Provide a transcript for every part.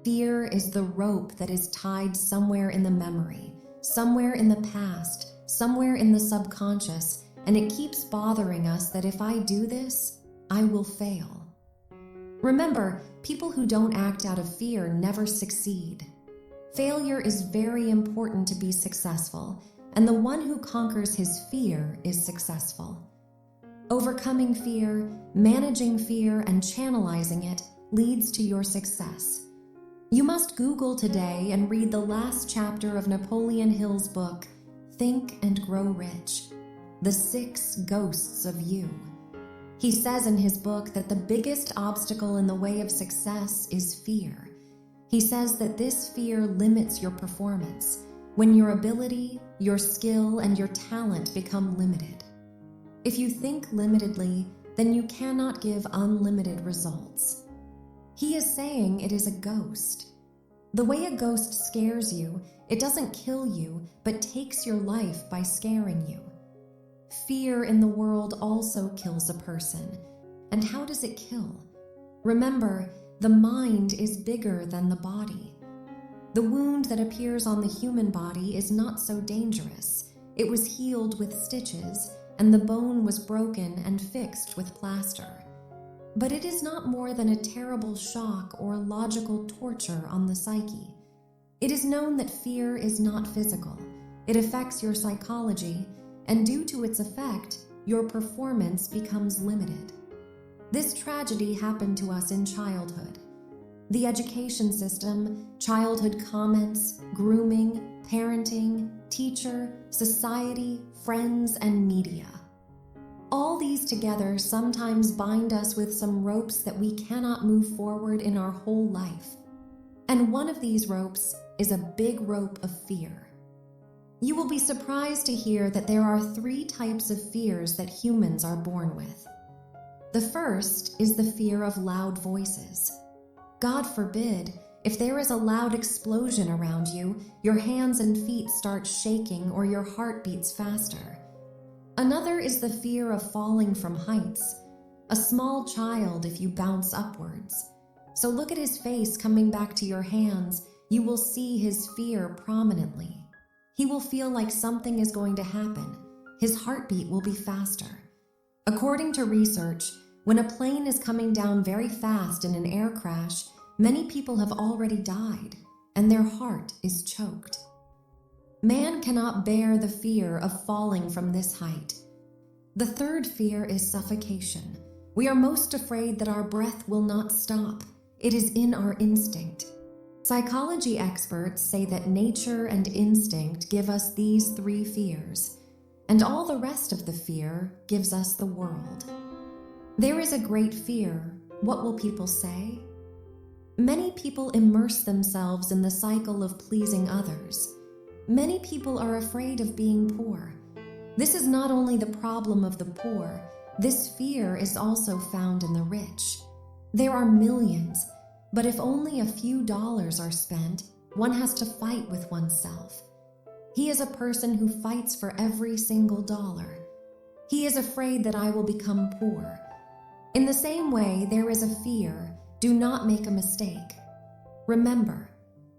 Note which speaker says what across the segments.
Speaker 1: Fear is the rope that is tied somewhere in the memory, somewhere in the past, somewhere in the subconscious, and it keeps bothering us that if I do this, I will fail. Remember, people who don't act out of fear never succeed. Failure is very important to be successful, and the one who conquers his fear is successful. Overcoming fear, managing fear, and channelizing it leads to your success. You must Google today and read the last chapter of Napoleon Hill's book, Think and Grow Rich: The 6 Ghosts of You. He says in his book that the biggest obstacle in the way of success is fear. He says that this fear limits your performance when your ability, your skill, and your talent become limited. If you think limitedly, then you cannot give unlimited results. He is saying it is a ghost. The way a ghost scares you, it doesn't kill you, but takes your life by scaring you. Fear in the world also kills a person. And how does it kill? Remember, the mind is bigger than the body. The wound that appears on the human body is not so dangerous. It was healed with stitches, and the bone was broken and fixed with plaster. But it is not more than a terrible shock or logical torture on the psyche. It is known that fear is not physical. It affects your psychology, and due to its effect, your performance becomes limited. This tragedy happened to us in childhood. The education system, childhood comments, grooming, parenting, teacher, society, friends, and media. All these together sometimes bind us with some ropes that we cannot move forward in our whole life. And one of these ropes is a big rope of fear. You will be surprised to hear that there are 3 types of fears that humans are born with. The first is the fear of loud voices. God forbid, if there is a loud explosion around you, your hands and feet start shaking or your heart beats faster. Another is the fear of falling from heights. A small child if you bounce upwards. So look at his face coming back to your hands, you will see his fear prominently. He will feel like something is going to happen. His heartbeat will be faster. According to research, when a plane is coming down very fast in an air crash, many people have already died, and their heart is choked. Man cannot bear the fear of falling from this height. The third fear is suffocation. We are most afraid that our breath will not stop. It is in our instinct. Psychology experts say that nature and instinct give us these 3 fears, and all the rest of the fear gives us the world. There is a great fear. What will people say? Many people immerse themselves in the cycle of pleasing others. Many people are afraid of being poor. This is not only the problem of the poor, this fear is also found in the rich. There are millions, but if only a few dollars are spent, one has to fight with oneself. He is a person who fights for every single dollar. He is afraid that I will become poor. In the same way, there is a fear, do not make a mistake. Remember,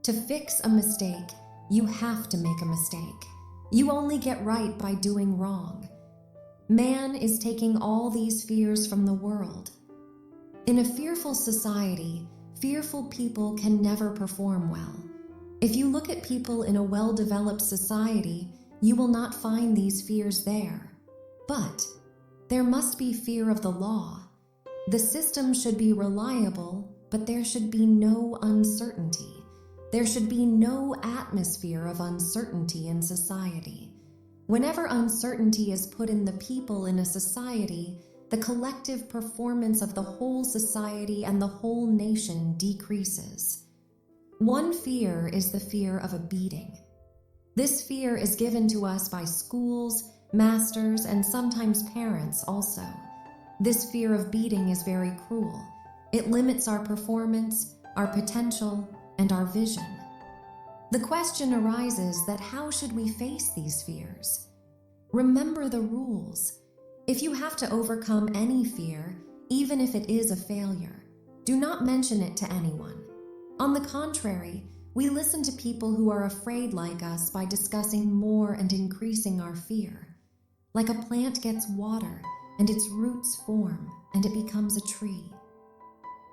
Speaker 1: to fix a mistake, you have to make a mistake. You only get right by doing wrong. Man is taking all these fears from the world. In a fearful society, fearful people can never perform well. If you look at people in a well-developed society, you will not find these fears there. But there must be fear of the law. The system should be reliable, but there should be no uncertainty. There should be no atmosphere of uncertainty in society. Whenever uncertainty is put in the people in a society, the collective performance of the whole society and the whole nation decreases. One fear is the fear of a beating. This fear is given to us by schools, masters, and sometimes parents also. This fear of beating is very cruel. It limits our performance, our potential, and our vision. The question arises that how should we face these fears? Remember the rules. If you have to overcome any fear, even if it is a failure, do not mention it to anyone. On the contrary, we listen to people who are afraid like us by discussing more and increasing our fear. Like a plant gets water and its roots form and it becomes a tree.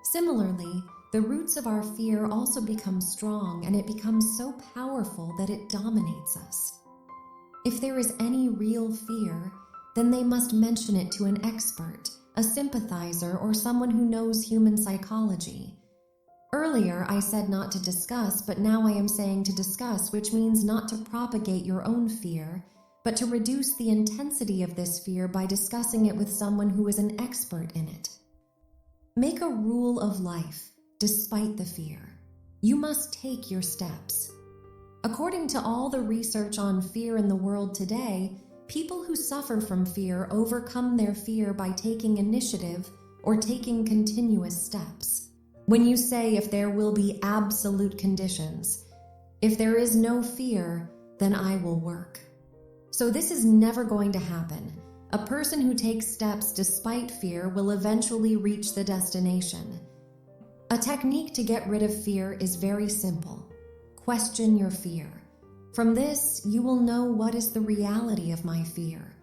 Speaker 1: Similarly, the roots of our fear also become strong and it becomes so powerful that it dominates us. If there is any real fear, then they must mention it to an expert, a sympathizer, or someone who knows human psychology. Earlier, I said not to discuss, but now I am saying to discuss, which means not to propagate your own fear, but to reduce the intensity of this fear by discussing it with someone who is an expert in it. Make a rule of life, despite the fear. You must take your steps. According to all the research on fear in the world today, people who suffer from fear overcome their fear by taking initiative or taking continuous steps. When you say if there will be absolute conditions, if there is no fear, then I will work. So this is never going to happen. A person who takes steps despite fear will eventually reach the destination. A technique to get rid of fear is very simple. Question your fear. From this, you will know what is the reality of my fear.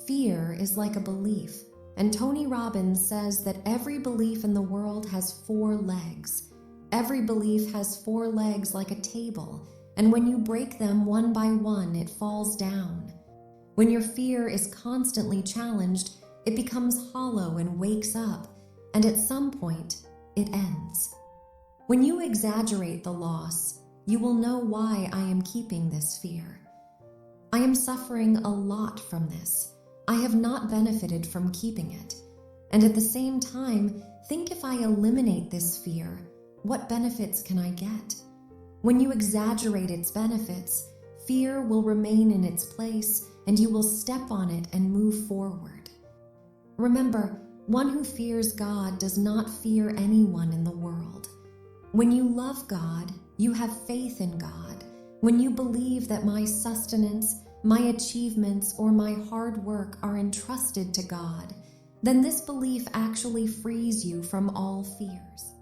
Speaker 1: Fear is like a belief, and Tony Robbins says that every belief in the world has 4 legs. Every belief has 4 legs like a table, and when you break them one by one, it falls down. When your fear is constantly challenged, it becomes hollow and wakes up, and at some point, it ends. When you exaggerate the loss, you will know why I am keeping this fear. I am suffering a lot from this. I have not benefited from keeping it. And at the same time, think if I eliminate this fear, what benefits can I get? When you exaggerate its benefits, fear will remain in its place and you will step on it and move forward. Remember, one who fears God does not fear anyone in the world. When you love God, you have faith in God. When you believe that my sustenance, my achievements, or my hard work are entrusted to God, then this belief actually frees you from all fears.